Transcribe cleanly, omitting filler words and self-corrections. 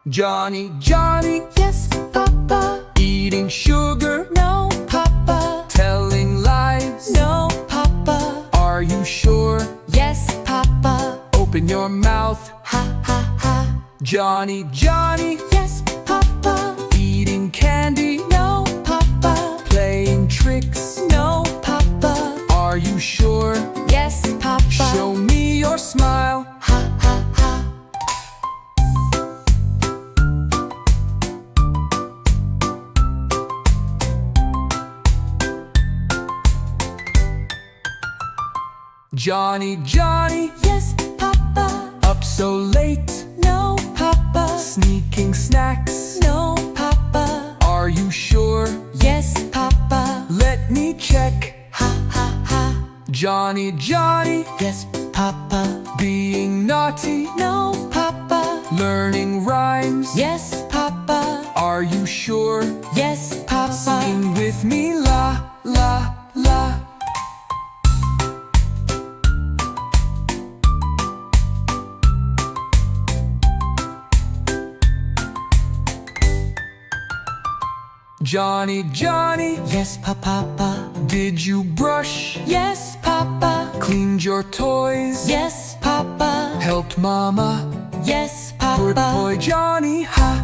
Johny, Johny, Yes, Papa. eating sugar, No, Papa. telling lies. No, Papa. Are you sure? Yes, Papa. Open your mouth. Ha, ha, ha. Johny, Johny, Yes, Papa. eating candy, No, Papa. playing tricks. No, Papa. Are you sure? Yes, Papa. Show me your smile. Ha, ha, ha. Johny, Johny, Yes, Papa. up so late, No, Papa. sneaking snacks. No, Papa. Are you sure? Yes, Papa. Let me check. Ha, ha, ha. Johny, Johny, Yes, Papa. being naughty, No, Papa. learning rhymes. Yes, Papa. Are you sure? Yes, Papa. Sing with me, la, la, la. Johny, Johny, Yes, Papa. did you brush? Yes, Papa. Cleaned your toys? Yes, Papa. Helped Mama? Yes, Good Papa. boy, Johny, ha,